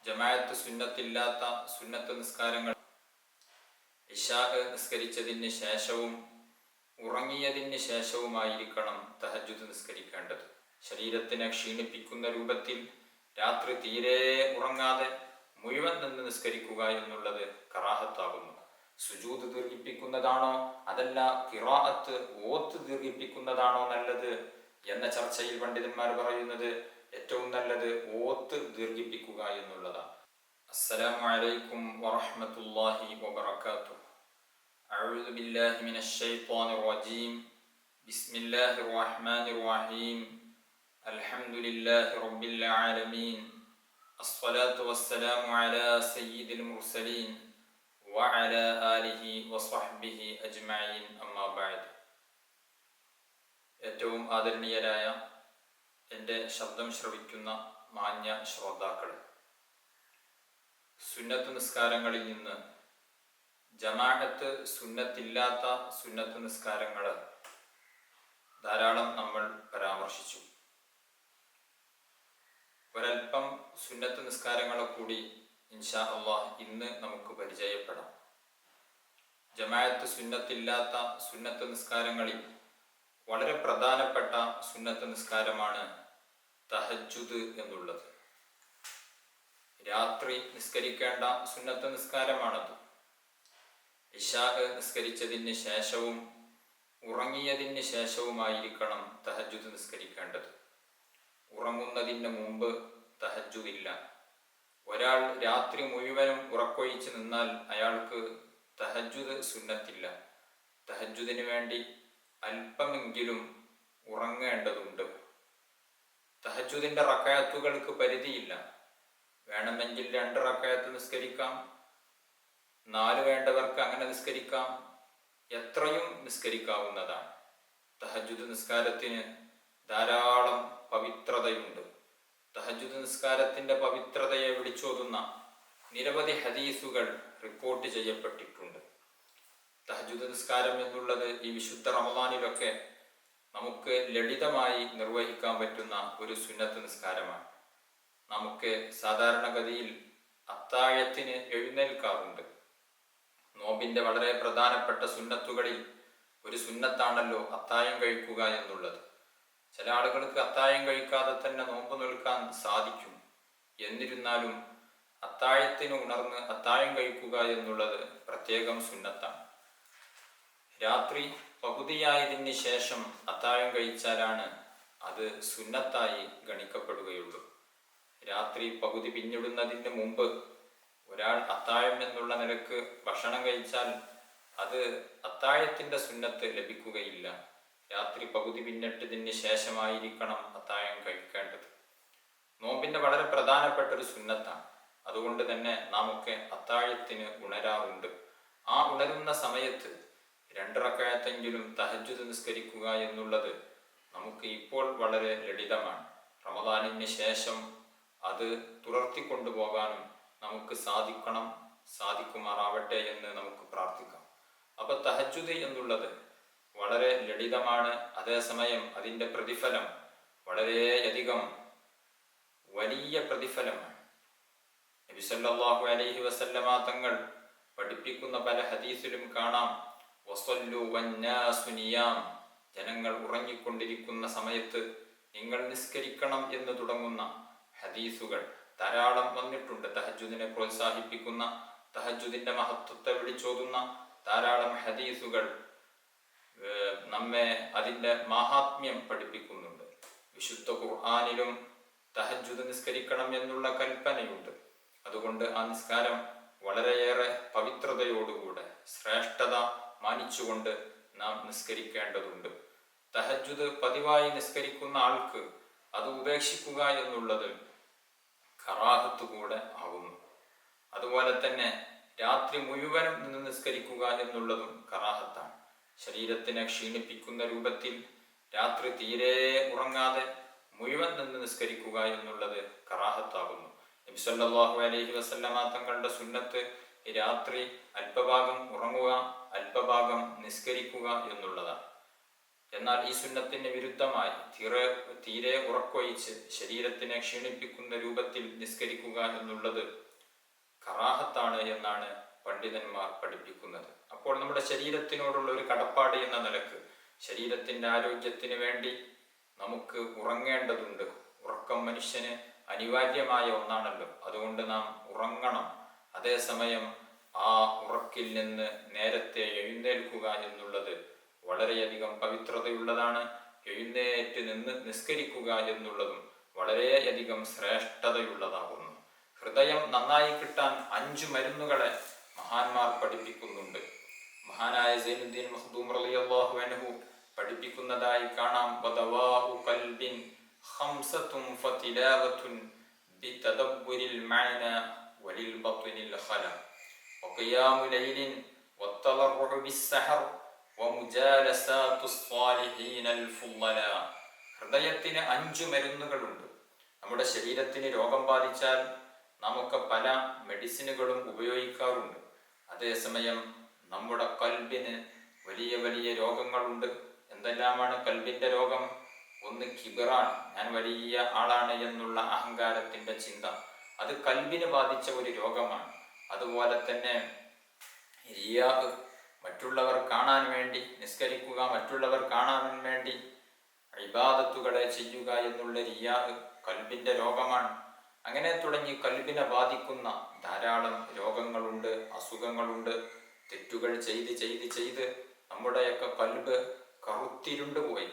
ജമാഅത്ത് സുന്നത്തില്ലാത്ത സുന്നത്ത് നിസ്കാരങ്ങൾ ഇശാ നിസ്കരിച്ചതിന് ശേഷവും ഉറങ്ങിയതിന് ശേഷവുമായിരിക്കണം തഹജ്ജുദ് നിസ്കരിക്കേണ്ടത്. ശരീരത്തിനെ ക്ഷീണിപ്പിക്കുന്ന രൂപത്തിൽ രാത്രി തീരെ ഉറങ്ങാതെ മുഴുവൻ നിന്ന് നിസ്കരിക്കുക എന്നുള്ളത് കറാഹത്താകുന്നു. സുജൂദ് ദീർഘിപ്പിക്കുന്നതാണോ അതല്ല ഖിറാഅത്ത് ഓത്ത് ദീർഘിപ്പിക്കുന്നതാണോ നല്ലത് എന്ന ചർച്ചയിൽ പണ്ഡിതന്മാർ പറയുന്നത് ഏറ്റവും നല്ലത് ഓത്ത് ദീർഘിപ്പിക്കുക എന്നുള്ളതാണ്. അസ്സലാമു അലൈക്കും വറഹ്മത്തുള്ളാഹി വബറകാതുഹു. അഊദു ബില്ലാഹി മിനശ് ശൈത്വാനിർ റജീം. ബിസ്മില്ലാഹിർ റഹ്മാനിർ റഹീം. അൽഹംദുലില്ലാഹി റബ്ബിൽ ആലമീൻ. അസ്സലാത്തു വസ്സലാമു അലാ സയ്യിദിൽ മുർസലീൻ വഅലാ ആലിഹി വസ്വഹ്ബിഹി അജ്മഈൻ. അമ്മാ ബഅദ്. ഏറ്റവും ആദരണീയരായ എൻ്റെ ശബ്ദം ശ്രവിക്കുന്ന മാന്യ ശ്രോതാക്കൾ, സുന്നത്ത് നിസ്കാരങ്ങളിൽ നിന്ന് ജമാഅത്ത് സുന്നത്തില്ലാത്ത സുന്നത്ത് നിസ്കാരങ്ങൾ ധാരാളം നമ്മൾ പരാമർശിച്ചു. ഒരൽപ്പം സുന്നത്ത് നിസ്കാരങ്ങളെ കൂടി ഇൻഷാ അല്ലാഹ് ഇന്ന് നമുക്ക് പരിചയപ്പെടാം. ജമാഅത്ത് സുന്നത്തില്ലാത്ത സുന്നത്ത് നിസ്കാരങ്ങളിൽ വളരെ പ്രധാനപ്പെട്ട സുന്നത്ത് നിസ്കാരമാണ് തഹജ്ജുദ് എന്നുള്ളത്. രാത്രി നിസ്കരിക്കേണ്ട സുന്നത്ത് നിസ്കാരമാണത്. ഇശാ നിസ്കരിച്ചതിന് ശേഷവും ഉറങ്ങിയതിന് ശേഷവുമായിരിക്കണം തഹജ്ജുദ് നിസ്കരിക്കേണ്ടത്. ഉറങ്ങുന്നതിന് മുമ്പ് തഹജ്ജുദ് ഇല്ല. ഒരാൾ രാത്രി മുഴുവനും ഉറക്കൊഴിച്ച് നിന്നാൽ അയാൾക്ക് തഹജ്ജുദ് സുന്നത്തില്ല. തഹജ്ജുദിന് വേണ്ടി അല്പമെങ്കിലും ഉറങ്ങേണ്ടതുണ്ട്. തഹജ്ജുദിന്റെ റക്അത്തുകൾക്ക് പരിധിയില്ല. വേണമെങ്കിൽ 2 റക്അത്ത് നിസ്കരിക്കാം, 4 വേണ്ടവർക്ക് അങ്ങനെ നിസ്കരിക്കാം, എത്രയും നിസ്കരിക്കാവുന്നതാണ്. തഹജ്ജുദ് നിസ്കാരത്തിന് ധാരാളം പവിത്രതയുണ്ട്. തഹജ്ജുദ് നിസ്കാരത്തിന്റെ പവിത്രതയെ വിളിച്ചോതുന്ന നിരവധി ഹദീസുകൾ റിപ്പോർട്ട് ചെയ്യപ്പെട്ടിട്ടുണ്ട്. തഹജ്ജുദ് നിസ്കാരം എന്നുള്ളത് ഈ വിശുദ്ധ റമദാനിലൊക്കെ നമുക്ക് ലളിതമായി നിർവഹിക്കാൻ പറ്റുന്ന ഒരു സുന്നത്ത് നിസ്കാരമാണ്. നമുക്ക് സാധാരണഗതിയിൽ അത്താഴത്തിന് എഴുന്നേൽക്കാറുണ്ട്. നോമ്പിന്റെ വളരെ പ്രധാനപ്പെട്ട സുന്നത്തുകളിൽ ഒരു സുന്നത്താണല്ലോ അത്താഴം കഴിക്കുക എന്നുള്ളത്. ചില ആളുകൾക്ക് അത്താഴം കഴിക്കാതെ തന്നെ നോമ്പ് നിൽക്കാൻ സാധിക്കും. എന്നിരുന്നാലും അത്താഴത്തിന് ഉണർന്ന് അത്താഴം കഴിക്കുക എന്നുള്ളത് പ്രത്യേകം സുന്നത്താണ്. രാത്രി പകുതിയായതിന് ശേഷം അത്താഴം കഴിച്ചാലാണ് അത് സുന്നത്തായി ഗണിക്കപ്പെടുകയുള്ളൂ. രാത്രി പകുതി പിന്നിടുന്നതിന് മുമ്പ് ഒരാൾ അത്താഴം എന്നുള്ള നിലക്ക് ഭക്ഷണം കഴിച്ചാൽ അത് അത്താഴത്തിന്റെ സുന്നത്ത് ലഭിക്കുകയില്ല. രാത്രി പകുതി പിന്നിട്ടതിന് ശേഷമായിരിക്കണം അത്താഴം കഴിക്കേണ്ടത്. നോമ്പിന്റെ വളരെ പ്രധാനപ്പെട്ട ഒരു സുന്നത്താണ്. അതുകൊണ്ട് തന്നെ നാം ഒക്കെ അത്താഴത്തിന് ഉണരാറുണ്ട്. ആ ഉണരുന്ന സമയത്ത് 2 റക്അത്തെങ്കിലും തഹജ്ജുദ് നിസ്കരിക്കുക എന്നുള്ളത് നമുക്ക് ഇപ്പോൾ വളരെ ലളിതമാണ്. റമദാനിന് ശേഷം അത് തുടർത്തിക്കൊണ്ടുപോകാനും നമുക്ക് സാധിക്കുമാറാവട്ടെ എന്ന് നമുക്ക് പ്രാർത്ഥിക്കാം. അപ്പൊ തഹജ്ജുദ് എന്നുള്ളത് വളരെ ലളിതമാണ്. അതേസമയം അതിൻ്റെ പ്രതിഫലം വളരെയധികം വലിയ പ്രതിഫലമാണ്. നബി സല്ലല്ലാഹു അലൈഹി വസല്ലമ തങ്ങൾ പഠിപ്പിക്കുന്ന പല ഹദീസിലും കാണാം, വസല്ലു വന്നാസു നിയാം, ജനങ്ങൾ ഉറങ്ങിക്കൊണ്ടിരിക്കുന്ന സമയത്ത് നിങ്ങൾ നിസ്കരിക്കണം എന്ന് തുടങ്ങുന്ന ഹദീസുകൾ ധാരാളം വന്നിട്ടുണ്ട്. തഹജ്ജുദിനെ പ്രോത്സാഹിപ്പിക്കുന്ന, തഹജ്ജുദിന്റെ മഹത്വത്തെ വിളിച്ചോതുന്ന ധാരാളം ഹദീസുകൾ നമ്മെ അതിൻ്റെ മഹാത്മ്യം പഠിപ്പിക്കുന്നുണ്ട്. വിശുദ്ധ ഖുർആനിലും തഹജ്ജുദ് നിസ്കരിക്കണം എന്നുള്ള കൽപ്പനയുണ്ട്. അതുകൊണ്ട് ആ നിസ്കാരം വളരെയേറെ പവിത്രതയോടുകൂടെ ശ്രേഷ്ഠത മാനിച്ചുകൊണ്ട് നാം നിസ്കരിക്കേണ്ടതുണ്ട്. തഹജ്ജുദ് പതിവായി നിസ്കരിക്കുന്ന ആൾക്ക് അത് ഉപേക്ഷിക്കുക എന്നുള്ളത് കറാഹത്ത് കൂടെ ആകുന്നു. അതുപോലെ തന്നെ രാത്രി മുഴുവനും നിന്ന് നിസ്കരിക്കുക എന്നുള്ളതും കറാഹത്താണ്. ശരീരത്തിനെ ക്ഷീണിപ്പിക്കുന്ന രൂപത്തിൽ രാത്രി തീരെ ഉറങ്ങാതെ മുഴുവൻ നിന്ന് നിസ്കരിക്കുക എന്നുള്ളത് കറാഹത്താകുന്നു. നബി സല്ലല്ലാഹു അലൈഹി വസല്ലമ തങ്ങളുടെ സുന്നത്ത് രാത്രി അല്പഭാഗം ഉറങ്ങുക, അല്പഭാഗം നിസ്കരിക്കുക എന്നുള്ളതാണ്. എന്നാൽ ഈ സുന്നത്തിന് വിരുദ്ധമായി തീരെ ഉറക്കൊഴിച്ച് ശരീരത്തിനെ ക്ഷീണിപ്പിക്കുന്ന രൂപത്തിൽ നിസ്കരിക്കുക എന്നുള്ളത് കറാഹത്താണ് എന്നാണ് പണ്ഡിതന്മാർ പഠിപ്പിക്കുന്നത്. അപ്പോൾ നമ്മുടെ ശരീരത്തിനോടുള്ള ഒരു കടപ്പാട് എന്ന നിലക്ക് ശരീരത്തിന്റെ ആരോഗ്യത്തിന് വേണ്ടി നമുക്ക് ഉറങ്ങേണ്ടതുണ്ട്. ഉറക്കം മനുഷ്യന് അനിവാര്യമായ ഒന്നാണല്ലോ. അതുകൊണ്ട് നാം ഉറങ്ങണം. അതേസമയം ആ ഉറക്കിൽ നിന്ന് നേരത്തെ എഴുന്നേൽക്കുക എന്നുള്ളത് വളരെയധികം പവിത്രതയുള്ളതാണ്. എഴുന്നേറ്റ് നിന്ന് നിസ്കരിക്കുക എന്നുള്ളതും വളരെയധികം ശ്രേഷ്ഠതയുള്ളതാകുന്നു. ഹൃദയം നന്നായി കിട്ടാൻ 5 മരുന്നുകളെ മഹാന്മാർ പഠിപ്പിക്കുന്നുണ്ട്. മഹാനായ സൈനുദ്ദീൻ മഖ്ദൂം റളിയല്ലാഹു അൻഹു പഠിപ്പിക്കുന്നതായി കാണാം, വദവാഉ ഖൽബിൻ ഖംസതുൻ ഫതിലാവതുൻ ബിതദബ്ബുരിൽ മഅന വലിൽ ബത്നിൽ ഖല വഖിയാമു ലൈലിൻ വത്തളറഉ ബിസ്സഹർ വമുജാലസാതുസ് സ്വാലിഹീനൽ ഫുളല. ഹൃദയത്തിന് 5 മരുന്നുകളുണ്ട്. നമ്മുടെ ശരീരത്തിന് രോഗം ബാധിച്ചാൽ നമുക്ക് പല മെഡിസിനുകളും ഉപയോഗിക്കാറുണ്ട്. അതേസമയം നമ്മുടെ കൽബിന് വലിയ വലിയ രോഗങ്ങളുണ്ട്. എന്തെല്ലാമാണ് കൽബിന്റെ രോഗം? ഒന്ന് കിബറാണ്, ഞാൻ വലിയ ആളാണ് എന്നുള്ള അഹങ്കാരത്തിന്റെ ചിന്ത. അത് കൽബിന് ബാധിച്ച ഒരു രോഗമാണ്. അതുപോലെ തന്നെ റിയാ, മറ്റുള്ളവർ കാണാൻ വേണ്ടി നിസ്കരിക്കുക, മറ്റുള്ളവർ കാണാൻ വേണ്ടി ഇബാദത്തുകളെ ചെയ്യുക എന്നുള്ള റിയാ കൽബിന്റെ രോഗമാണ്. അങ്ങനെ തുടങ്ങി കൽബിനെ ബാധിക്കുന്ന ധാരാളം രോഗങ്ങളുണ്ട്, അസുഖങ്ങളുണ്ട്. തെറ്റുകൾ ചെയ്ത് ചെയ്ത് ചെയ്ത് നമ്മുടെയൊക്കെ കൽബ് കറുത്തിരുണ്ടു പോയി.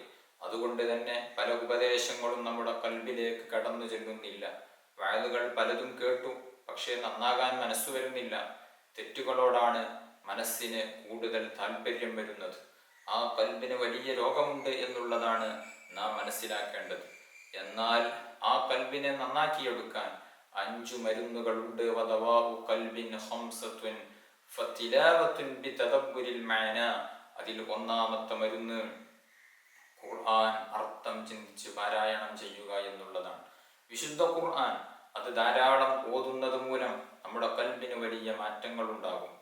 അതുകൊണ്ട് തന്നെ പല ഉപദേശങ്ങളും നമ്മുടെ കൽബിലേക്ക് കടന്നു ചെല്ലുന്നില്ല. വയലുകൾ പലതും കേട്ടു, പക്ഷേ നന്നാകാൻ മനസ്സു വരുന്നില്ല. തെറ്റുകളോടാണ് മനസ്സിന് കൂടുതൽ താല്പര്യം വരുന്നത്. ആ കൽബിന് വലിയ രോഗമുണ്ട് എന്നുള്ളതാണ് നാം മനസ്സിലാക്കേണ്ടത്. എന്നാൽ ആ കൽബിനെ നന്നാക്കിയെടുക്കാൻ 5 മരുന്നുകളുണ്ട്. വദവാഉ ഖൽബിൻ ഖംസതുൻ ഫതിലാവതുൻ ബിതദബ്ബുരിൽ മഅന. അതിൽ ഒന്നാമത്തെ മരുന്ന് ഖുർആൻ അർത്ഥം ചിന്തിച്ച് പാരായണം ചെയ്യുക എന്നുള്ളതാണ്. വിശുദ്ധ ഖുർആൻ അത് ധാരാളം ഓതുന്നത് മൂലം നമ്മുടെ കൽബിന് വലിയ മാറ്റങ്ങൾ ഉണ്ടാകും.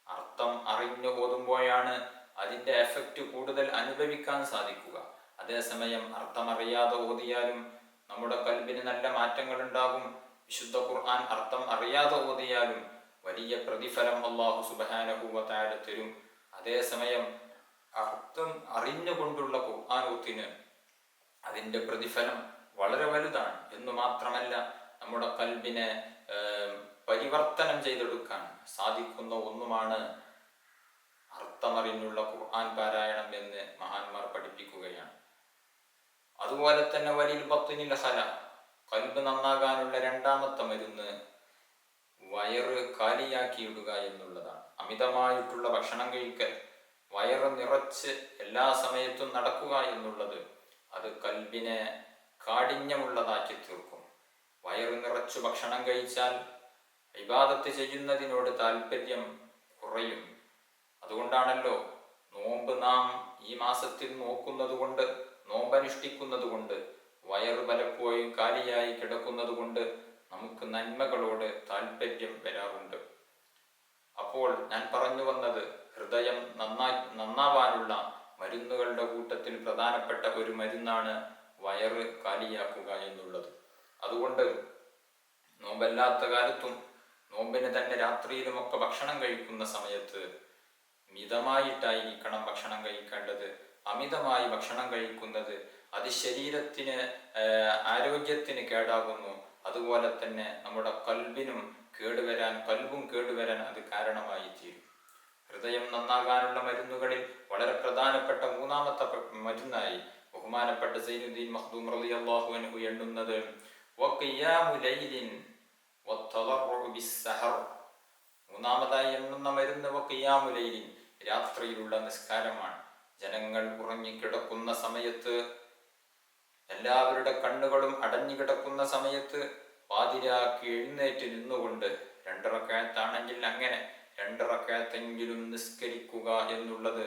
അർത്ഥം അറിഞ്ഞു ഓതുമ്പോഴാണ് അതിന്റെ എഫക്റ്റ് കൂടുതൽ അനുഭവിക്കാൻ സാധിക്കുക. അതേസമയം അർത്ഥമറിയാതെ ഓതിയാലും നമ്മുടെ കൽബിന് നല്ല മാറ്റങ്ങൾ ഉണ്ടാകും. വിശുദ്ധ ഖുർആൻ അർത്ഥം അറിയാതെ ഓതിയാലും വലിയ പ്രതിഫലം അല്ലാഹു സുബ്ഹാനഹു വ തആല തരും. അതേസമയം അർത്ഥം അറിഞ്ഞുകൊണ്ടുള്ള ഖുർആൻ ഓത്തിന് അതിന്റെ പ്രതിഫലം വളരെ വലുതാണ്. എന്ന് മാത്രമല്ല, നമ്മുടെ കൽബിനെ പരിവർത്തനം ചെയ്തെടുക്കാൻ സാധിക്കുന്ന ഒന്നുമാണ് അർത്ഥമറിഞ്ഞുള്ള ഖുർആൻ പാരായണം എന്ന് മഹാന്മാർ പഠിപ്പിക്കുകയാണ്. അതുപോലെ തന്നെ വലിൽ ബത്നിൽ ഖല, കൽബ് നന്നാകാനുള്ള രണ്ടാമത്തെ മരുന്ന് വയറ് കാലിയാക്കിയിടുക എന്നുള്ളതാണ്. അമിതമായിട്ടുള്ള ഭക്ഷണം കഴിക്കൽ, വയറ് നിറച്ച് എല്ലാ സമയത്തും നടക്കുക എന്നുള്ളത് അത് കൽബിനെ കാഠിന്യമുള്ളതാക്കി തീർക്കും. വയറ് നിറച്ചു ഭക്ഷണം കഴിച്ചാൽ ഇബാദത്ത് ചെയ്യുന്നതിനോട് താല്പര്യം കുറയും. അതുകൊണ്ടാണല്ലോ നോമ്പ് നാം ഈ മാസത്തിൽ നോക്കുന്നത് കൊണ്ട്, നോമ്പനുഷ്ഠിക്കുന്നത് കൊണ്ട്, വയറ് പലപ്പോഴും കാലിയായി കിടക്കുന്നത് കൊണ്ട് നമുക്ക് നന്മകളോട് താല്പര്യം വരാറുണ്ട്. അപ്പോൾ ഞാൻ പറഞ്ഞു വന്നത്, ഹൃദയം നന്നാവാനുള്ള മരുന്നുകളുടെ കൂട്ടത്തിൽ പ്രധാനപ്പെട്ട ഒരു മരുന്നാണ് വയറ് കാലിയാക്കുക എന്നുള്ളത്. അതുകൊണ്ട് നോമ്പല്ലാത്ത കാലത്തും നോമ്പിന് തന്നെ രാത്രിയിലുമൊക്കെ ഭക്ഷണം കഴിക്കുന്ന സമയത്ത് മിതമായിട്ടായിരിക്കണം ഭക്ഷണം കഴിക്കേണ്ടത്. അമിതമായി ഭക്ഷണം കഴിക്കുന്നത് അത് ശരീരത്തിന് ആരോഗ്യത്തിന് കേടാകുന്നു. അതുപോലെ തന്നെ നമ്മുടെ കൽബും കേടുവരാൻ അത് കാരണമായി തീരും. ഹൃദയം നന്നാകാനുള്ള മരുന്നുകളിൽ വളരെ പ്രധാനപ്പെട്ട മൂന്നാമത്തെ മരുന്നായി ബഹുമാനപ്പെട്ട സൈനുദ്ദീൻ മഖ്ദൂം റളിയല്ലാഹു അൻഹു എണ്ണുന്നത് വഖിയാമു ലൈലിൻ വത്തളറഉ ബിസ്സഹർ. മൂന്നാമതായി എണ്ണുന്ന മരുന്ന് വഖിയാമു ലൈലിൻ, രാത്രിയിലുള്ള നിസ്കാരമാണ്. ജനങ്ങൾ ഉറങ്ങിക്കിടക്കുന്ന സമയത്ത്, എല്ലാവരുടെ കണ്ണുകളും അടഞ്ഞു കിടക്കുന്ന സമയത്ത് പാതിരാക്കി എഴുന്നേറ്റ് നിന്നുകൊണ്ട് 2 റക്അത്താണെങ്കിൽ അങ്ങനെ 2 റക്അത്തെങ്കിലും നിസ്കരിക്കുക എന്നുള്ളത്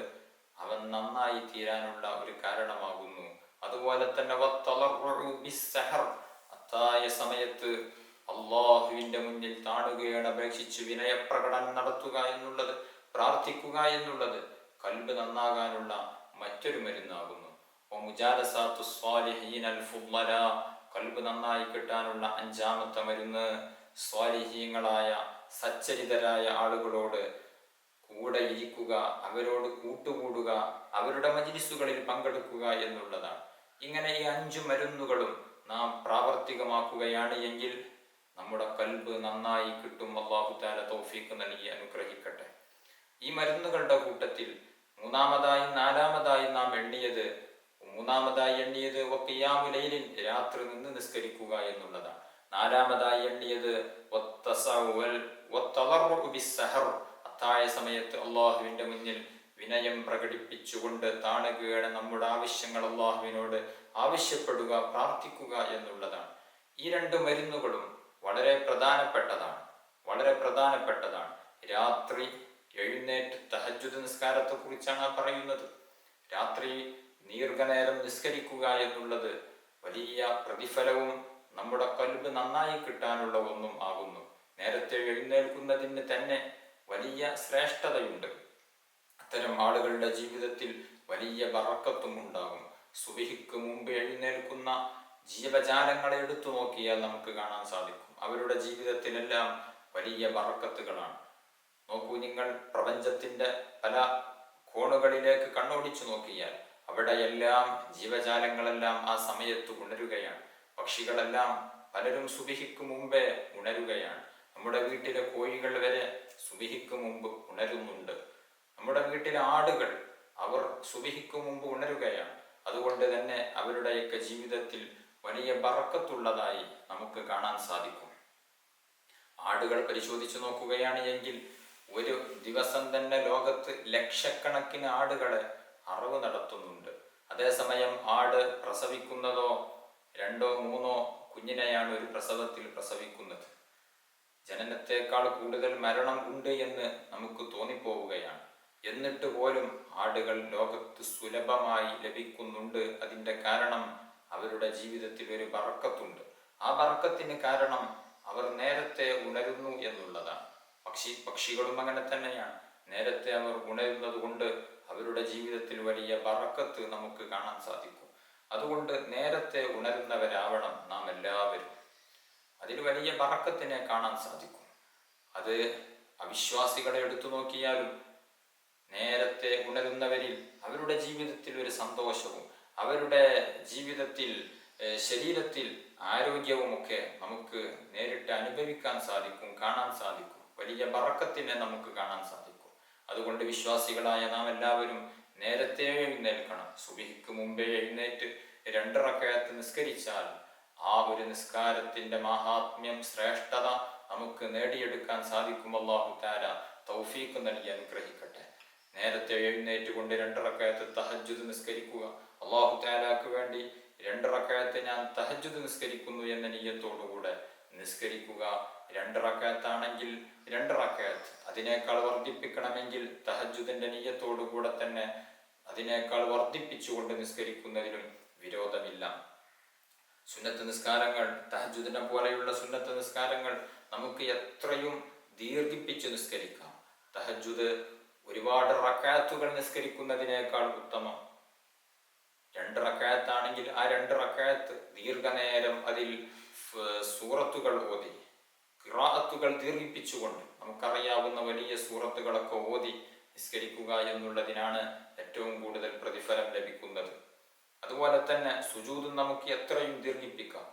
അവൻ നന്നായി തീരാനുള്ള ഒരു കാരണമാകുന്നു. അതുപോലെ തന്നെ വത്തളറഉ ബിസ്സഹർ, അത്തായ സമയത്ത് അള്ളാഹുവിന്റെ മുന്നിൽ താണുകയാണ് അപേക്ഷിച്ച് വിനയപ്രകടനം നടത്തുക എന്നുള്ളത്, പ്രാർത്ഥിക്കുക എന്നുള്ളത് കൽബ് നന്നാകാനുള്ള മറ്റൊരു മരുന്നാകുന്നു. മുജാലസാത്തു സ്വാലിഹീനൽ ഫുദ്ദലാ, കൽബ് നന്നായി കിട്ടാനുള്ള അഞ്ചാമത്തെ മരുന്ന് സ്വാലിഹീങ്ങളായ സച്ചരിതരായ ആളുകളോട് കൂടെ ഇരിക്കുക, അവരോട് കൂട്ടുകൂടുക, അവരുടെ മജ്‌ലിസുകളിൽ പങ്കെടുക്കുക എന്നുള്ളതാണ്. ഇങ്ങനെ ഈ 5 മരുന്നുകളും നാം പ്രാവർത്തികമാക്കുകയാണ് എങ്കിൽ നമ്മുടെ കൽബ് നന്നായി കിട്ടും. അല്ലാഹു തആല തൗഫീഖ് നൽകി അനുഗ്രഹിക്കട്ടെ. ഈ മരുന്നുകളുടെ കൂട്ടത്തിൽ മൂന്നാമതായി നാം എണ്ണിയത് ഖിയാമുൽ ലൈലിൻ, രാത്രി നിന്ന് നിസ്കരിക്കുക എന്നുള്ളതാണ്. നാലാമതായി എണ്ണിയത് അത്താഴ സമയത്ത് അള്ളാഹുവിന്റെ മുന്നിൽ വിനയം പ്രകടിപ്പിച്ചുകൊണ്ട് താണുകയാണ്, നമ്മുടെ ആവശ്യങ്ങൾ അള്ളാഹുവിനോട് ആവശ്യപ്പെടുക, പ്രാർത്ഥിക്കുക എന്നുള്ളതാണ്. ഈ 2 മരുന്നുകളും വളരെ പ്രധാനപ്പെട്ടതാണ്. രാത്രി എഴുന്നേറ്റ് തഹജ്ജുദ് നിസ്കാരത്തെ കുറിച്ചാണ് പറയുന്നത്. രാത്രി ദീർഘനേരം നിസ്കരിക്കുക എന്നുള്ളത് വലിയ പ്രതിഫലവും നമ്മുടെ കൽബ് നന്നായി കിട്ടാനുള്ള ഒന്നും ആകുന്നു. നേരത്തെ എഴുന്നേൽക്കുന്നതിന് തന്നെ വലിയ ശ്രേഷ്ഠതയുണ്ട്. അത്തരം ആളുകളുടെ ജീവിതത്തിൽ വലിയ ബറക്കത്തും ഉണ്ടാകും. സുബ്ഹിക്ക് മുമ്പ് എഴുന്നേൽക്കുന്ന ജീവജാലങ്ങളെ എടുത്തു നോക്കിയാൽ നമുക്ക് കാണാൻ സാധിക്കും, അവരുടെ ജീവിതത്തിലെല്ലാം വലിയ ബറക്കത്തുകളാണ്. നോക്കൂ, നിങ്ങൾ പ്രപഞ്ചത്തിന്റെ പല കോണുകളിലേക്ക് കണ്ണോടിച്ചു നോക്കിയാൽ അവിടെയെല്ലാം ജീവജാലങ്ങളെല്ലാം ആ സമയത്ത് ഉണരുകയാണ്. പക്ഷികളെല്ലാം പലരും സുബ്ഹിക്ക് മുമ്പേ ഉണരുകയാണ്. നമ്മുടെ വീട്ടിലെ കോഴികൾ വരെ സുബ്ഹിക്ക് മുമ്പ് ഉണരുന്നുണ്ട്. നമ്മുടെ വീട്ടിലെ ആടുകൾ, അവർ സുബ്ഹിക്ക് മുമ്പ് ഉണരുകയാണ്. അതുകൊണ്ട് തന്നെ അവരുടെയൊക്കെ ജീവിതത്തിൽ വലിയ ബറക്കത്തുള്ളതായി നമുക്ക് കാണാൻ സാധിക്കും. ആടുകൾ പരിശോധിച്ചു നോക്കുകയാണ് എങ്കിൽ ഒരു ദിവസം തന്നെ ലോകത്ത് ലക്ഷക്കണക്കിന് ആടുകളെ അറവ് നടത്തുന്നുണ്ട്. അതേസമയം ആട് പ്രസവിക്കുന്നതോ 2 or 3 കുഞ്ഞിനെയാണ് ഒരു പ്രസവത്തിൽ പ്രസവിക്കുന്നത്. ജനനത്തെക്കാൾ കൂടുതൽ മരണം ഉണ്ട് എന്ന് നമുക്ക് തോന്നിപ്പോവുകയാണ്. എന്നിട്ട് പോലും ആടുകൾ ലോകത്ത് സുലഭമായി ലഭിക്കുന്നുണ്ട്. അതിൻ്റെ കാരണം അവരുടെ ജീവിതത്തിൽ ഒരു ബറക്കത്തുണ്ട്. ആ ബറക്കത്തിന് കാരണം അവർ നേരത്തെ ഉണരുന്നു എന്നുള്ളതാണ്. പക്ഷികളും അങ്ങനെ തന്നെയാണ്. നേരത്തെ അവർ ഉണരുന്നത് കൊണ്ട് അവരുടെ ജീവിതത്തിൽ വലിയ ബറക്കത്ത് നമുക്ക് കാണാൻ സാധിക്കും. അതുകൊണ്ട് നേരത്തെ ഉണരുന്നവരാവണം നാം എല്ലാവരും. അതിൽ വലിയ ബറക്കത്തിനെ കാണാൻ സാധിക്കും. അത് അവിശ്വാസികളെ എടുത്തു നോക്കിയാലും നേരത്തെ ഉണരുന്നവരിൽ അവരുടെ ജീവിതത്തിൽ ഒരു സന്തോഷവും അവരുടെ ജീവിതത്തിൽ ശരീരത്തിൽ ആരോഗ്യവുമൊക്കെ നമുക്ക് നേരിട്ട് അനുഭവിക്കാൻ സാധിക്കും, കാണാൻ സാധിക്കും. വലിയ ബറക്കത്തിനെ നമുക്ക് കാണാൻ സാധിക്കും. അതുകൊണ്ട് വിശ്വാസികളായ നാം എല്ലാവരും നേരത്തെ എഴുന്നേൽക്കണം. സുബ്ഹിക്ക് മുമ്പേ എഴുന്നേറ്റ് 2 റക്അത്ത് നിസ്കരിച്ചാൽ ആ ഒരു നിസ്കാരത്തിന്റെ മഹാത്മ്യം, ശ്രേഷ്ഠത നമുക്ക് നേടിയെടുക്കാൻ സാധിക്കും. അല്ലാഹു തആല തൗഫീഖ് നൽകി അനുഗ്രഹിക്കട്ടെ. നേരത്തെ എഴുന്നേറ്റുകൊണ്ട് 2 റക്അത്ത് തഹജ്ജുദ് നിസ്കരിക്കുക. അല്ലാഹു തആലക്ക് വേണ്ടി 2 റക്അത്ത് ഞാൻ തഹജ്ജുദ് നിസ്കരിക്കുന്നു എന്ന നിയ്യത്തോടുകൂടെ നിസ്കരിക്കുക. 2 റക്അത്താണെങ്കിൽ 2 റക്അത്ത്, അതിനേക്കാൾ വർദ്ധിപ്പിക്കണമെങ്കിൽ തഹജ്ജുദിന്റെ നിയ്യത്തോടുകൂടെ തന്നെ അതിനേക്കാൾ വർദ്ധിപ്പിച്ചുകൊണ്ട് നിസ്കരിക്കുന്നതിലും വിരോധമില്ല. സുന്നത്ത് നിസ്കാരങ്ങൾ, തഹജ്ജുദിനെ പോലെയുള്ള സുന്നത്ത് നിസ്കാരങ്ങൾ നമുക്ക് എത്രയും ദീർഘിപ്പിച്ച് നിസ്കരിക്കാം. തഹജ്ജുദ് ഒരുപാട് റക്അത്തുകൾ നിസ്കരിക്കുന്നതിനേക്കാൾ ഉത്തമം. 2 റക്അത്താണെങ്കിൽ ആ 2 റക്അത്ത് ദീർഘനേരം അതിൽ സൂറത്തുകൾ ഓതി, ഖിറാഅത്തുകൾ ദീർഘിപ്പിച്ചുകൊണ്ട് നമുക്കറിയാവുന്ന വലിയ സൂറത്തുകളൊക്കെ ഓതി നിസ്കരിക്കുക എന്നുള്ളതിനാണ് ഏറ്റവും കൂടുതൽ പ്രതിഫലം ലഭിക്കുന്നത്. അതുപോലെ തന്നെ സുജൂദ് നമുക്ക് എത്രയും ദീർഘിപ്പിക്കാം.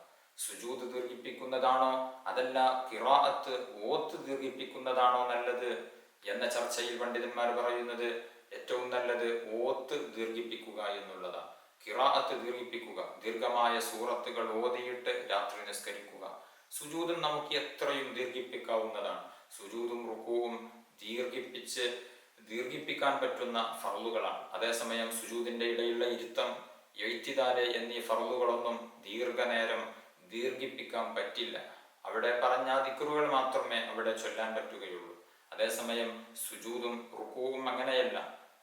സുജൂദ് ദീർഘിപ്പിക്കുന്നതാണോ അതല്ല ഖിറാഅത്ത് ഓത്ത് ദീർഘിപ്പിക്കുന്നതാണോ നല്ലത് എന്ന ചർച്ചയിൽ പണ്ഡിതന്മാർ പറയുന്നത് ഏറ്റവും നല്ലത് ഓത്ത് ദീർഘിപ്പിക്കുക എന്നുള്ളതാണ്. ഖിറാഅത്ത് ദീർഘിപ്പിക്കുക, ദീർഘമായ സൂറത്തുകൾ ഓതിയിട്ട് രാത്രി നിസ്കരിക്കുക. സുജൂദും നമുക്ക് എത്രയും ദീർഘിപ്പിക്കാവുന്നതാണ്. സുജൂദും റുകൂഉം ദീർഘിപ്പിക്കാൻ പറ്റുന്ന ഫർളുകളാണ്. അതേസമയം സുജൂദിന്റെ ഇടയിലുള്ള ഇരുത്തം, എഴുത്തിദാല് എന്നീ ഫർളുകളൊന്നും ദീർഘനേരം ദീർഘിപ്പിക്കാൻ പറ്റില്ല. അവിടെ പറഞ്ഞ ദിക്റുകൾ മാത്രമേ അവിടെ ചൊല്ലാൻ പറ്റുകയുള്ളൂ. അതേസമയം സുജൂദും റുകൂഉം അങ്ങനെയല്ല.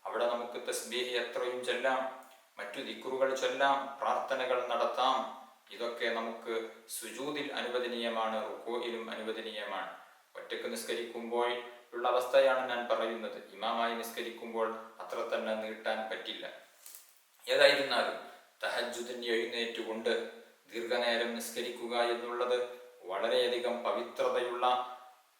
അവിടെ നമുക്ക് തസ്ബീഹ് എത്രയും ചൊല്ലാം, മറ്റു ദിക്റുകൾ ചൊല്ലാം, പ്രാർത്ഥനകൾ നടത്താം. ഇതൊക്കെ നമുക്ക് സുജൂദിൽ അനുവദനീയമാണ്, റുകൂഇലും അനുവദനീയമാണ്. ഒറ്റക്ക് നിസ്കരിക്കുമ്പോൾ ഉള്ള അവസ്ഥയാണ് ഞാൻ പറയുന്നത്. ഇമാമായി നിസ്കരിക്കുമ്പോൾ അത്ര തന്നെ നീട്ടാൻ പറ്റില്ല. ഏതായിരുന്നാലും തഹജ്ജുദിന് എഴുന്നേറ്റുകൊണ്ട് ദീർഘനേരം നിസ്കരിക്കുക എന്നുള്ളത് വളരെയധികം പവിത്രതയുള്ള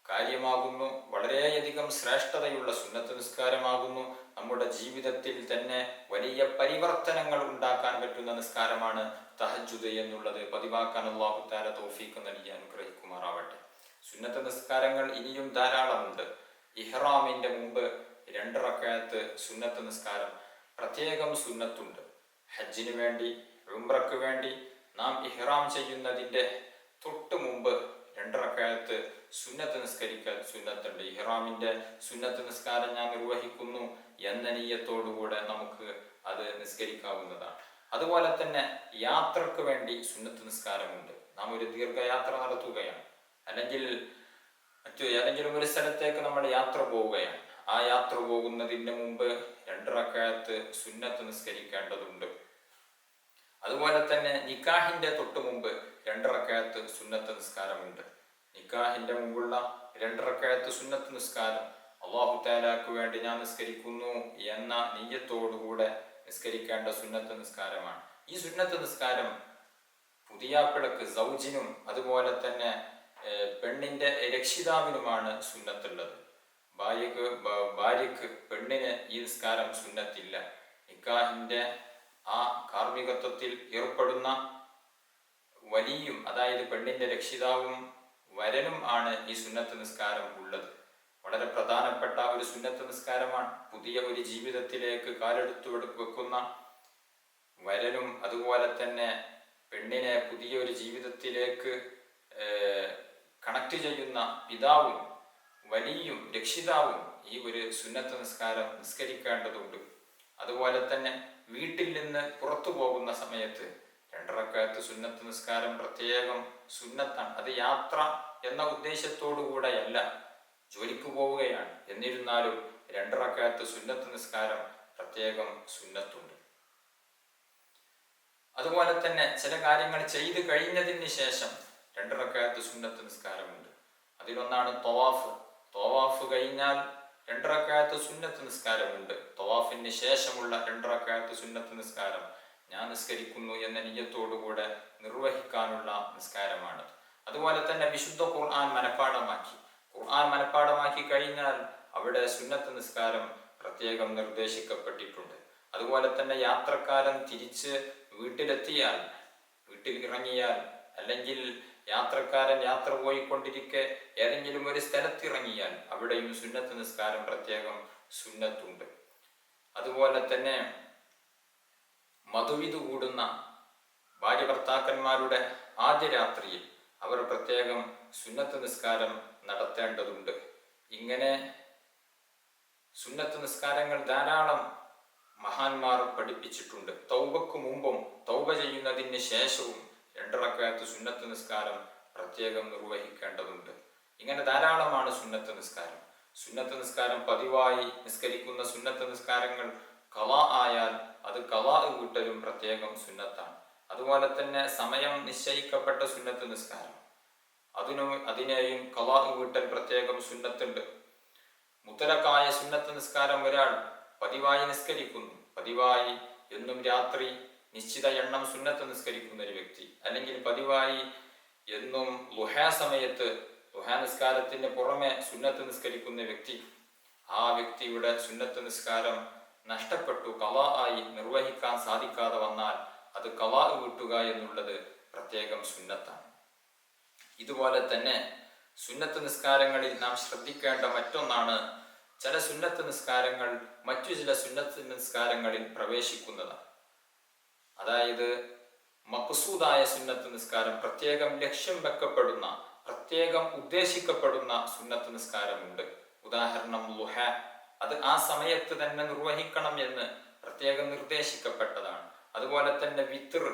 കാര്യമാകുന്നു, വളരെയധികം ശ്രേഷ്ഠതയുള്ള സുന്നത്ത് നിസ്കാരമാകുന്നു. നമ്മുടെ ജീവിതത്തിൽ തന്നെ വലിയ പരിവർത്തനങ്ങൾ ഉണ്ടാക്കാൻ പറ്റുന്ന നിസ്കാരമാണ് തഹജ്ജുദ് എന്നുള്ളത്. പതിവാക്കാൻ അല്ലാഹു തആല തൗഫീഖ് നൽകി അനുഗ്രഹിക്കുമാറാവട്ടെ. സുന്നത്ത് നിസ്കാരങ്ങൾ ഇനിയും ധാരാളമുണ്ട്. ഇഹ്റാമിന്റെ മുമ്പ് 2 റക്അത്ത് സുന്നത്ത് നിസ്കാരം പ്രത്യേകം സുന്നത്തുണ്ട്. ഹജ്ജിന് വേണ്ടി, ഉംറയ്ക്ക് വേണ്ടി നാം ഇഹ്റാം ചെയ്യുന്നതിന്റെ തൊട്ട് മുമ്പ് 2 റക്അത്ത് സുന്നത്ത് നിസ്കരിക്കൽ സുന്നത്തുണ്ട്. ഇഹ്റാമിന്റെ സുന്നത്ത് നിസ്കാരം ഞാൻ നിർവഹിക്കുന്നു എന്ന നിയ്യത്തോടുകൂടെ നമുക്ക് അത് നിസ്കരിക്കാവുന്നതാണ്. അതുപോലെ തന്നെ യാത്രക്ക് വേണ്ടി സുന്നത്ത് നിസ്കാരമുണ്ട്. നാം ഒരു ദീർഘയാത്ര നടത്തുകയാണ്, അല്ലെങ്കിൽ മറ്റു ഏതെങ്കിലും ഒരു സ്ഥലത്തേക്ക് നമ്മൾ യാത്ര പോവുകയാണ്. ആ യാത്ര പോകുന്നതിന് മുമ്പ് 2 റക്അത്ത് സുന്നത്ത് നിസ്കരിക്കേണ്ടതുണ്ട്. അതുപോലെ തന്നെ നിക്കാഹിന്റെ തൊട്ട് മുമ്പ് 2 റക്അത്ത് സുന്നത്ത് നിസ്കാരമുണ്ട്. നിക്കാഹിന്റെ മുമ്പുള്ള 2 റക്അത്ത് സുന്നത്ത് നിസ്കാരം അല്ലാഹു തആലക്ക് വേണ്ടി ഞാൻ നിസ്കരിക്കുന്നു എന്ന നിയ്യത്തോടുകൂടെ നിസ്കരിക്കേണ്ട സുന്നത്ത് നിസ്കാരമാണ്. ഈ സുന്നത്ത് നിസ്കാരം പുതിയാപ്പിളക്ക് സൗജിനും അതുപോലെ തന്നെ പെണ്ണിന്റെ രക്ഷിതാവിനുമാണ് സുന്നത്തുള്ളത്. ഭാര്യക്ക് പെണ്ണിന് ഈ നിസ്കാരം സുന്നത്തില്ല. നിക്കാഹിന്റെ ആ കാർമ്മികത്വത്തിൽ ഏർപ്പെടുന്ന വലിയും, അതായത് പെണ്ണിന്റെ രക്ഷിതാവും വരനും ആണ് ഈ സുന്നത്ത് നിസ്കാരം ഉള്ളത്. വളരെ പ്രധാനപ്പെട്ട ഒരു സുന്നത്ത് നിസ്കാരമാണ്. പുതിയ ഒരു ജീവിതത്തിലേക്ക് കാലെടുത്തു വെക്കുന്ന വരനും അതുപോലെ തന്നെ പെണ്ണിനെ പുതിയ ഒരു ജീവിതത്തിലേക്ക് കണക്ട് ചെയ്യുന്ന പിതാവും വലിയും രക്ഷിതാവും ഈ ഒരു സുന്നത്ത് നിസ്കാരം നിസ്കരിക്കേണ്ടതുണ്ട്. അതുപോലെ തന്നെ വീട്ടിൽ നിന്ന് പുറത്തു പോകുന്ന സമയത്ത് 2 റക്അത്ത് സുന്നത്ത് നിസ്കാരം പ്രത്യേകം സുന്നത്താണ്. അത് യാത്ര എന്ന ഉദ്ദേശത്തോടു കൂടെയല്ല, ജോലിക്ക് പോവുകയാണ്, എന്നിരുന്നാലും 2 റക്അത്ത് സുന്നത്ത് നിസ്കാരം പ്രത്യേകം സുന്നത്തുണ്ട്. അതുപോലെ തന്നെ ചില കാര്യങ്ങൾ ചെയ്തു കഴിഞ്ഞതിന് ശേഷം 2 റക്അത്ത് സുന്നത്ത് നിസ്കാരമുണ്ട്. അതിലൊന്നാണ് തവാഫ്. തവാഫ് കഴിഞ്ഞാൽ 2 റക്അത്ത് സുന്നത്ത് നിസ്കാരമുണ്ട്. തവാഫിന് ശേഷമുള്ള 2 റക്അത്ത് സുന്നത്ത് നിസ്കാരം ഞാൻ നിസ്കരിക്കുന്നു എന്ന നിയ്യത്തോടുകൂടെ നിർവഹിക്കാനുള്ള നിസ്കാരമാണ്. അതുപോലെ തന്നെ വിശുദ്ധ ഖുർആൻ മനപ്പാടമാക്കി കഴിഞ്ഞാൽ അവിടെ സുന്നത്ത് നിസ്കാരം പ്രത്യേകം നിർദ്ദേശിക്കപ്പെട്ടിട്ടുണ്ട്. അതുപോലെ തന്നെ യാത്രക്കാരൻ തിരിച്ച് വീട്ടിൽ ഇറങ്ങിയാൽ, അല്ലെങ്കിൽ യാത്രക്കാരൻ യാത്ര പോയിക്കൊണ്ടിരിക്കെ ഏതെങ്കിലും ഒരു സ്ഥലത്തിറങ്ങിയാൽ അവിടെയും സുന്നത്ത് നിസ്കാരം പ്രത്യേകം സുന്നത്തുണ്ട്. അതുപോലെ തന്നെ മധുവിധു കൂടുന്ന ഭാര്യ ഭർത്താക്കന്മാരുടെ ആദ്യ രാത്രിയിൽ അവർ പ്രത്യേകം സുന്നത്ത് നിസ്കാരം നടത്തേണ്ടതുണ്ട്. ഇങ്ങനെ സുന്നത്ത് നിസ്കാരങ്ങൾ ധാരാളം മഹാന്മാർ പഠിപ്പിച്ചിട്ടുണ്ട്. തൗബക്ക് മുമ്പും തൗബ ചെയ്യുന്നതിന് ശേഷവും 2 റക്അത്ത് സുന്നത്ത് നിസ്കാരം പ്രത്യേകം നിർവഹിക്കേണ്ടതുണ്ട്. ഇങ്ങനെ ധാരാളമാണ് സുന്നത്ത് നിസ്കാരം. സുന്നത്ത് നിസ്കാരം പതിവായി നിസ്കരിക്കുന്ന സുന്നത്ത് നിസ്കാരങ്ങൾ ഖളാ ആയാൽ അത് ഖളാ വീട്ടലും പ്രത്യേകം സുന്നത്താണ്. അതുപോലെ തന്നെ സമയം നിശ്ചയിക്കപ്പെട്ട സുന്നത്ത് നിസ്കാരം അതിനെയും ഖളാ വീട്ടൽ പ്രത്യേകം സുന്നത്തുണ്ട്. മുത്തലക്കായ സുന്നത്ത് നിസ്കാരം ഒരാൾ പതിവായി നിസ്കരിക്കുന്നു, പതിവായി എന്നും രാത്രി നിശ്ചിത എണ്ണം സുന്നത്ത് നിസ്കരിക്കുന്ന ഒരു വ്യക്തി, അല്ലെങ്കിൽ പതിവായി എന്നും ളുഹാ സമയത്ത് ളുഹാ നിസ്കാരത്തിന് പുറമെ സുന്നത്ത് നിസ്കരിക്കുന്ന വ്യക്തി, ആ വ്യക്തിയുടെ സുന്നത്ത് നിസ്കാരം നഷ്ടപ്പെട്ടു, ഖളാ ആയി നിർവഹിക്കാൻ സാധിക്കാതെ വന്നാൽ അത് ഖളാ വീട്ടുക എന്നുള്ളത് പ്രത്യേകം സുന്നത്താണ്. ഇതുപോലെ തന്നെ സുന്നത്ത് നിസ്കാരങ്ങളിൽ നാം ശ്രദ്ധിക്കേണ്ട മറ്റൊന്നാണ്, ചില സുന്നത്ത് നിസ്കാരങ്ങൾ മറ്റു ചില സുന്നത്ത് നിസ്കാരങ്ങളിൽ പ്രവേശിക്കുന്നതാണ്. അതായത് മഖ്സൂദായ സുന്നത്ത് നിസ്കാരം, പ്രത്യേകം ലക്ഷ്യം വെക്കപ്പെടുന്ന, പ്രത്യേകം ഉദ്ദേശിക്കപ്പെടുന്ന സുന്നത്ത് നിസ്കാരമുണ്ട്. ഉദാഹരണം ളുഹ, അത് ആ സമയത്ത് തന്നെ നിർവഹിക്കണം എന്ന് പ്രത്യേകം നിർദ്ദേശിക്കപ്പെട്ടതാണ്. അതുപോലെ തന്നെ വിത്ർ,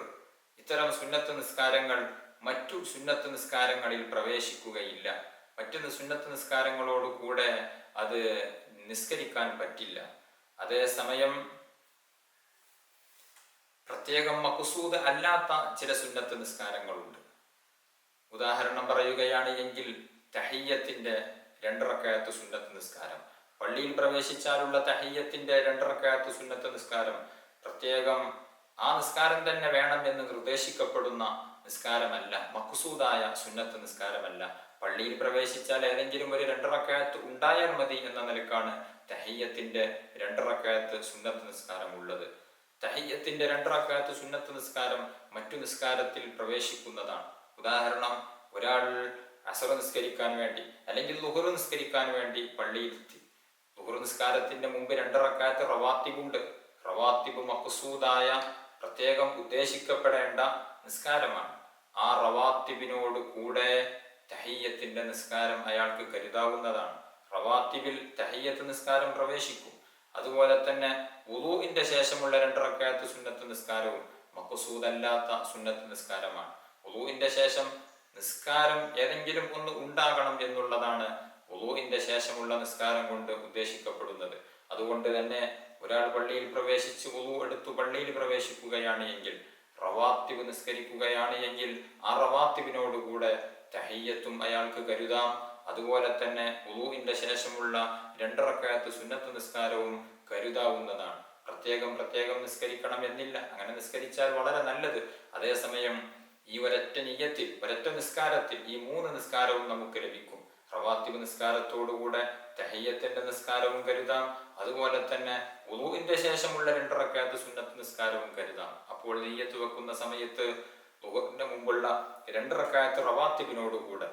ഇത്തരം സുന്നത്ത് നിസ്കാരങ്ങൾ മറ്റു സുന്നത്ത് നിസ്കാരങ്ങളിൽ പ്രവേശിക്കുകയില്ല. മറ്റു സുന്നത്ത് നിസ്കാരങ്ങളോട് കൂടെ അത് നിസ്കരിക്കാൻ പറ്റില്ല. അതേസമയം പ്രത്യേകം മഖ്സൂദ് അല്ലാത്ത ചില സുന്നത്ത് നിസ്കാരങ്ങളുണ്ട്. ഉദാഹരണം പറയുകയാണ് എങ്കിൽ തഹിയ്യത്തിന്റെ 2 റക്അത്ത് സുന്നത്ത് നിസ്കാരം, പള്ളിയിൽ പ്രവേശിച്ചാലുള്ള തഹിയ്യത്തിന്റെ 2 റക്അത്ത് സുന്നത്ത് നിസ്കാരം പ്രത്യേകം ആ നിസ്കാരം തന്നെ വേണം എന്ന് നിർദ്ദേശിക്കപ്പെടുന്ന നിസ്കാരമല്ല, മഖ്സൂദായ സുന്നത്ത് നിസ്കാരമല്ല. പള്ളിയിൽ പ്രവേശിച്ചാൽ ഏതെങ്കിലും ഒരു 2 റക്അത്ത് ഉണ്ടായാൽ മതി എന്ന നിലക്കാണ് തഹിയ്യത്തിന്റെ 2 റക്അത്ത് സുന്നത്ത് നിസ്കാരം ഉള്ളത്. തഹിയ്യത്തിന്റെ 2 റക്അത്ത് സുന്നത്ത് നിസ്കാരം മറ്റു നിസ്കാരത്തിൽ പ്രവേശിക്കുന്നതാണ്. ഉദാഹരണം, ഒരാൾ അസ്ർ നിസ്കരിക്കാൻ വേണ്ടി അല്ലെങ്കിൽ ളുഹ്ർ നിസ്കരിക്കാൻ വേണ്ടി പള്ളിയിലെത്തി. ളുഹ്ർ നിസ്കാരത്തിന്റെ മുമ്പ് 2 റക്അത്ത് റവാത്തിബുണ്ട്. റവാത്തിബ് മഖ്സൂദായ പ്രത്യേകം ഉദ്ദേശിക്കപ്പെടേണ്ട നിസ്കാരമാണ്. ആ റവാത്തിബിനോട് കൂടെ തഹിയ്യത്തിന്റെ നിസ്കാരം അയാൾക്ക് കരുതാവുന്നതാണ്. റവാത്തിബിൽ തഹിയ്യത്ത് നിസ്കാരം പ്രവേശിക്കും. അതുപോലെ തന്നെ വുളൂഇന്റെ ശേഷമുള്ള 2 റക്അത്ത് സുന്നത്ത് നിസ്കാരവും മഖ്സൂദല്ലാത്ത സുന്നത്ത് നിസ്കാരമാണ്. വുളൂഇന്റെ ശേഷം നിസ്കാരം ഏതെങ്കിലും ഒന്ന് ഉണ്ടാകണം എന്നുള്ളതാണ് വുളൂഇന്റെ ശേഷമുള്ള നിസ്കാരം കൊണ്ട് ഉദ്ദേശിക്കപ്പെടുന്നത്. അതുകൊണ്ട് തന്നെ ഒരാൾ പള്ളിയിൽ പ്രവേശിച്ച് വുളൂ എടുത്തു പള്ളിയിൽ പ്രവേശിക്കുകയാണ് എങ്കിൽ, റവാത്തിബ് നിസ്കരിക്കുകയാണ് എങ്കിൽ, ആ റവാത്തിബിനോടുകൂടെ തഹിയ്യത്തും അയാൾക്ക് കരുതാം. അതുപോലെ തന്നെ വുളൂഇന്റെ ശേഷമുള്ള 2 റക്അത്ത് സുന്നത്ത് നിസ്കാരവും കരുതാവുന്നതാണ്. പ്രത്യേകം നിസ്കരിക്കണം എന്നില്ല. അങ്ങനെ നിസ്കരിച്ചാൽ വളരെ നല്ലത്. അതേസമയം ഈ ഒരൊറ്റ നിയ്യത്തിൽ, ഒരൊറ്റ നിസ്കാരത്തിൽ ഈ 3 നിസ്കാരവും നമുക്ക് ലഭിക്കും. റവാത്തിബ് നിസ്കാരത്തോടുകൂടെ തഹിയ്യത്തിന്റെ നിസ്കാരവും കരുതാം. അതുപോലെ തന്നെ വുളൂഇന്റെ ശേഷമുള്ള 2 റക്അത്ത് സുന്നത്ത് നിസ്കാരവും കരുതാം. അപ്പോൾ നിയ്യത്ത് വെക്കുന്ന സമയത്ത് ളുഹ്റിന്റെ മുമ്പുള്ള 2 റക്അത്ത് റവാത്തിബിനോടുകൂടെ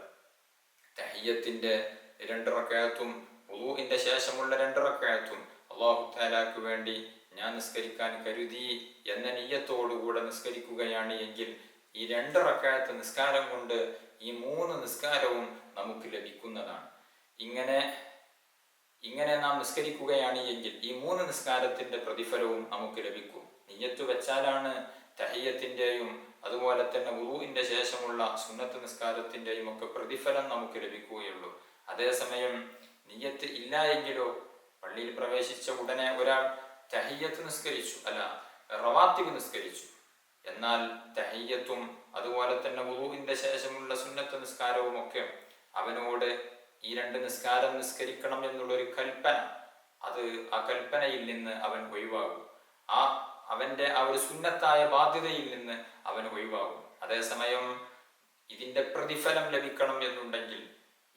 തഹിയ്യത്തിന്റെ 2 റക്അത്തും വുളൂഇന്റെ ശേഷമുള്ള 2 റക്അത്തും അല്ലാഹു തആലക്ക് വേണ്ടി ഞാൻ നിസ്കരിക്കാൻ കരുതി എന്ന നിയ്യത്തോടുകൂടെ നിസ്കരിക്കുകയാണ് എങ്കിൽ ഈ 2 റക്അത്ത് നിസ്കാരം കൊണ്ട് ഈ 3 നിസ്കാരവും നമുക്ക് ലഭിക്കുന്നതാണ്. ഇങ്ങനെ നാം നിസ്കരിക്കുകയാണ് എങ്കിൽ ഈ 3 നിസ്കാരത്തിന്റെ പ്രതിഫലവും നമുക്ക് ലഭിക്കും. നിയ്യത്ത് വെച്ചാലാണ് തഹിയ്യത്തിന്റെയും അതുപോലെ തന്നെ വുളൂഇന്റെ ശേഷമുള്ള സുന്നത്ത് നിസ്കാരത്തിന്റെയും ഒക്കെ പ്രതിഫലം നമുക്ക് ലഭിക്കുകയുള്ളൂ. അതേസമയം നിയ്യത്ത് ഇല്ല എങ്കിലോ, പള്ളിയിൽ പ്രവേശിച്ച ഉടനെ ഒരാൾ തഹിയ്യത്ത് നിസ്കരിച്ചു, റവാത്തിബ് നിസ്കരിച്ചു, എന്നാൽ തഹിയ്യത്തും അതുപോലെ തന്നെ വുളൂഇന്റെ ശേഷമുള്ള സുന്നത്ത് നിസ്കാരവും ഒക്കെ അവനോട് ഈ 2 നിസ്കാരം നിസ്കരിക്കണം എന്നുള്ളൊരു കൽപ്പന, ആ കൽപ്പനയിൽ നിന്ന് അവൻ ഒഴിവാകും. അവന്റെ ആ ഒരു സുന്നത്തായ ബാധ്യതയിൽ നിന്ന് അവൻ ഒഴിവാകും. അതേസമയം ഇതിന്റെ പ്രതിഫലം ലഭിക്കണം എന്നുണ്ടെങ്കിൽ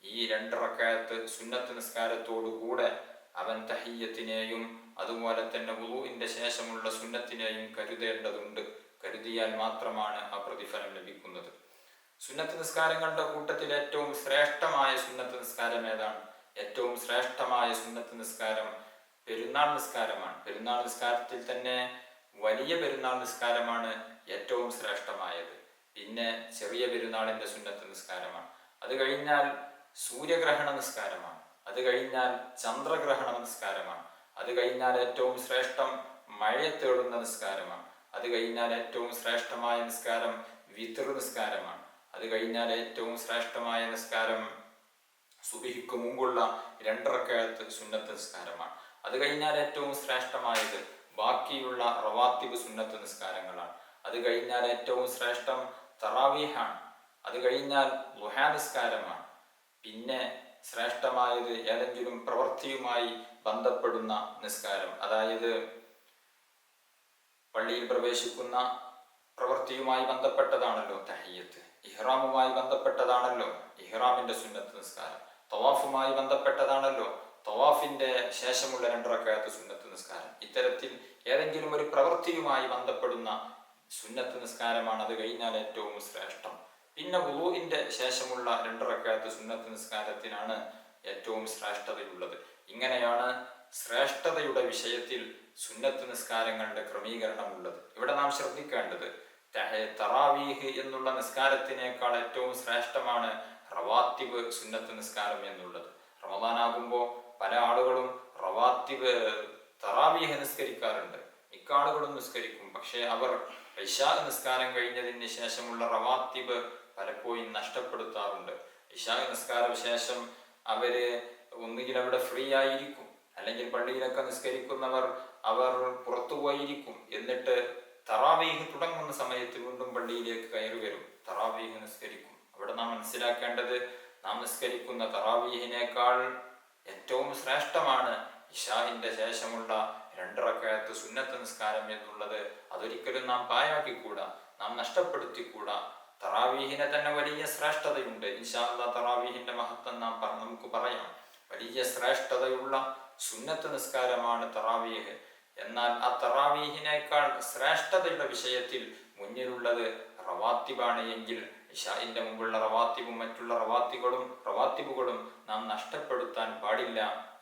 ഈ 2 റക്അത്ത് സുന്നത്ത് നിസ്കാരത്തോടു കൂടെ അവൻ തഹിയ്യത്തിനെയും അതുപോലെ തന്നെ വുളൂഇന്റെ ശേഷമുള്ള സുന്നത്തിനെയും കരുതേണ്ടതുണ്ട്. കരുതിയാൽ മാത്രമാണ് ആ പ്രതിഫലം ലഭിക്കുന്നത്. സുന്നത്ത് നിസ്കാരങ്ങളുടെ കൂട്ടത്തിൽ ഏറ്റവും ശ്രേഷ്ഠമായ സുന്നത്ത് നിസ്കാരം ഏതാണ്? ഏറ്റവും ശ്രേഷ്ഠമായ സുന്നത്ത് നിസ്കാരം പെരുന്നാൾ നിസ്കാരമാണ്. പെരുന്നാൾ നിസ്കാരത്തിൽ തന്നെ വലിയ പെരുന്നാൾ നിസ്കാരമാണ് ഏറ്റവും ശ്രേഷ്ഠമായത്. പിന്നെ ചെറിയ പെരുന്നാളിന്റെ സുന്നത്ത് നിസ്കാരമാണ്. അത് കഴിഞ്ഞാൽ സൂര്യഗ്രഹണ നിസ്കാരമാണ്. അത് കഴിഞ്ഞാൽ ചന്ദ്രഗ്രഹണ നിസ്കാരമാണ്. അത് കഴിഞ്ഞാൽ ഏറ്റവും ശ്രേഷ്ഠം മഴ തേടുന്ന നിസ്കാരമാണ്. അത് കഴിഞ്ഞാൽ ഏറ്റവും ശ്രേഷ്ഠമായ നിസ്കാരം വിത്ർ നിസ്കാരമാണ്. അത് കഴിഞ്ഞാൽ ഏറ്റവും ശ്രേഷ്ഠമായ നിസ്കാരം സുബ്ഹിക്ക് മുമ്പുള്ള 2 റക്അത്ത് സുന്നത്ത് നിസ്കാരമാണ്. അത് കഴിഞ്ഞാൽ ഏറ്റവും ശ്രേഷ്ഠമായത് ബാക്കിയുള്ള റവാത്തിബ് സുന്നത്ത് നിസ്കാരങ്ങളാണ്. അത് കഴിഞ്ഞാൽ ഏറ്റവും ശ്രേഷ്ഠം തറാവീഹാണ്. അത് കഴിഞ്ഞാൽ ളുഹാ നിസ്കാരമാണ്. പിന്നെ ശ്രേഷ്ഠമായത് ഏതെങ്കിലും പ്രവൃത്തിയുമായി ബന്ധപ്പെടുന്ന നിസ്കാരം, അതായത് പള്ളിയിൽ പ്രവേശിക്കുന്ന പ്രവൃത്തിയുമായി ബന്ധപ്പെട്ടതാണല്ലോ തഹിയ്യത്ത്. ഇഹ്റാമുമായി ബന്ധപ്പെട്ടതാണല്ലോ ഇഹ്റാമിന്റെ സുന്നത്ത് നിസ്കാരം. തവാഫുമായി ബന്ധപ്പെട്ടതാണല്ലോ തവാഫിന്റെ ശേഷമുള്ള 2 റക്അത്ത് സുന്നത്ത് നിസ്കാരം. ഇത്തരത്തിൽ ഏതെങ്കിലും ഒരു പ്രവൃത്തിയുമായി ബന്ധപ്പെടുന്ന സുന്നത്ത് നിസ്കാരമാണ് അത് കഴിഞ്ഞാൽ ഏറ്റവും ശ്രേഷ്ഠം. പിന്നെ വുളൂഇന്റെ ശേഷമുള്ള 2 റക്അത്ത് സുന്നത്ത് നിസ്കാരത്തിനാണ് ഏറ്റവും ശ്രേഷ്ഠതയുള്ളത്. ഇങ്ങനെയാണ് ശ്രേഷ്ഠതയുടെ വിഷയത്തിൽ സുന്നത്ത് നിസ്കാരങ്ങളുടെ ക്രമീകരണം ഉള്ളത്. ഇവിടെ നാം ശ്രദ്ധിക്കേണ്ടത് തറാവീഹ് എന്നുള്ള നിസ്കാരത്തിനേക്കാൾ ഏറ്റവും ശ്രേഷ്ഠമാണ് റവാത്തിബ് സുന്നത്ത് നിസ്കാരം എന്നുള്ളത്. റമദാനാകുമ്പോൾ പല ആളുകളും റവാത്തിബ് തറാവീഹ് നിസ്കരിക്കാറുണ്ട്. മിക്ക ആളുകളും നിസ്കരിക്കും. പക്ഷെ അവർ ഇശാ നിസ്കാരം കഴിഞ്ഞതിന് ശേഷമുള്ള റവാത്തിബ് പലപ്പോഴും നഷ്ടപ്പെടുത്താറുണ്ട്. ഇശാ നിസ്കാര ശേഷം അവര് ഒന്നുകിൽ അവിടെ ഫ്രീ ആയിരിക്കും, അല്ലെങ്കിൽ പള്ളിയിലൊക്കെ നിസ്കരിക്കുന്നവർ അവർ പുറത്തുപോയിരിക്കും. എന്നിട്ട് തറാവീഹ് തുടങ്ങുന്ന സമയത്ത് വീണ്ടും പള്ളിയിലേക്ക് കയറി വരും, തറാവീഹ് നിസ്കരിക്കും. അവിടെ നാം മനസ്സിലാക്കേണ്ടത്, നാം നിസ്കരിക്കുന്ന തറാവീഹിനേക്കാൾ ഏറ്റവും ശ്രേഷ്ഠമാണ് ഇശാഹിന്റെ ശേഷമുള്ള 2 റക്അത്ത് സുന്നത്ത് നിസ്കാരം എന്നുള്ളത് അതൊരിക്കലും നാം പാഴാക്കിക്കൂടാ, നാം നഷ്ടപ്പെടുത്തിക്കൂടാ. തറാവീഹിനെ തന്നെ വലിയ ശ്രേഷ്ഠതയുണ്ട്. ഇൻഷാ അല്ലാഹ് തറാവീഹിന്റെ മഹത്വം നമുക്ക് പറയാം. വലിയ ശ്രേഷ്ഠതയുള്ള സുന്നത്ത് നിസ്കാരമാണ് തറാവീഹ്. എന്നാൽ ആ തറാവീഹിനേക്കാൾ ശ്രേഷ്ഠതയുടെ വിഷയത്തിൽ മുന്നിലുള്ളത് റവാത്തിബാണ് എങ്കിൽ ഇശാഇന്റെ മുമ്പുള്ള റവാത്തിബും മറ്റുള്ള റവാത്തിബുകളും നാം നഷ്ടപ്പെടുത്താൻ പാടില്ല.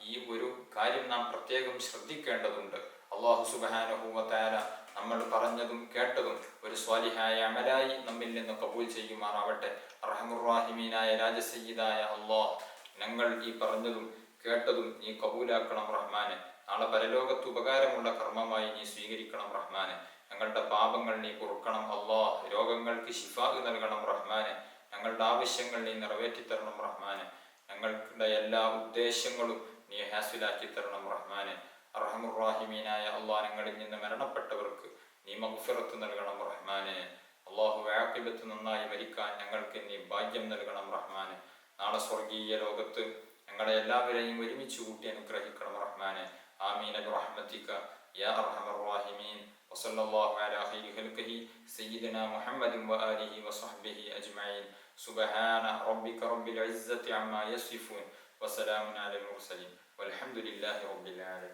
ഈ ഒരു കാര്യം നാം പ്രത്യേകം ശ്രദ്ധിക്കേണ്ടതുണ്ട്. അല്ലാഹു സുബ്ഹാനഹു വ തആല നമ്മൾ പറഞ്ഞതും കേട്ടതും ഒരു സ്വാലിഹായ അമലായി നമ്മിൽ നിന്ന് കബൂൽ ചെയ്യുമാറാവട്ടെ. അർഹമുർ റഹീമീനായ രാജസയ്യിദായ അല്ലാഹ്, ഞങ്ങൾ ഈ പറഞ്ഞതും കേട്ടതും നീ കബൂലാക്കണം റഹ്മാനെ. നാളെ പരലോകത്ത് ഉപകാരമുള്ള കർമ്മമായി നീ സ്വീകരിക്കണം റഹ്മാനെ. ഞങ്ങളുടെ പാപങ്ങൾ നീ പൊറുക്കണം അല്ലാഹ്. രോഗങ്ങൾക്ക് ശിഫാ നൽകണം റഹ്മാനെ. ഞങ്ങളുടെ ആവശ്യങ്ങൾ നീ നിറവേറ്റിത്തരണം റഹ്മാനെ. ഞങ്ങളുടെ എല്ലാ ഉദ്ദേശങ്ങളും നീ ഹാസിലാക്കി തരണം റഹ്മാനെ. അർഹമുർ റഹീമീനായ അല്ലാഹ്, ഞങ്ങളിൽ നിന്ന് മരണപ്പെട്ടവർക്ക് നീ മഗ്ഫിറത്ത് നൽകണം റഹ്മാനെ. അല്ലാഹു ആഖിബത്ത് നന്നായി മരിക്കാൻ ഞങ്ങൾക്ക് നീ ഭാഗ്യം നൽകണം റഹ്മാനെ. നാളെ സ്വർഗീയ ലോകത്ത് ഞങ്ങളെ എല്ലാവരെയും ഒരുമിച്ച് കൂട്ടി അനുഗ്രഹിക്കണം റഹ്മാനെ. ആമീൻ ബിറഹ്മതിക യാ അർഹമർ റഹീമീൻ. വസല്ലല്ലാഹു അലാ ഖൈരി ഖൽഖിഹി സയ്യിദിനാ മുഹമ്മദിൻ വആലിഹി വസഹ്ബിഹി അജ്മഈൻ. സുബ്ഹാന റബ്ബിക റബ്ബിൽ ഇസ്സത്തി അമ്മാ യസിഫൂൻ വസലാമുൻ അലൽ മുർസലീൻ വൽഹംദുലില്ലാഹി റബ്ബിൽ ആലമീൻ.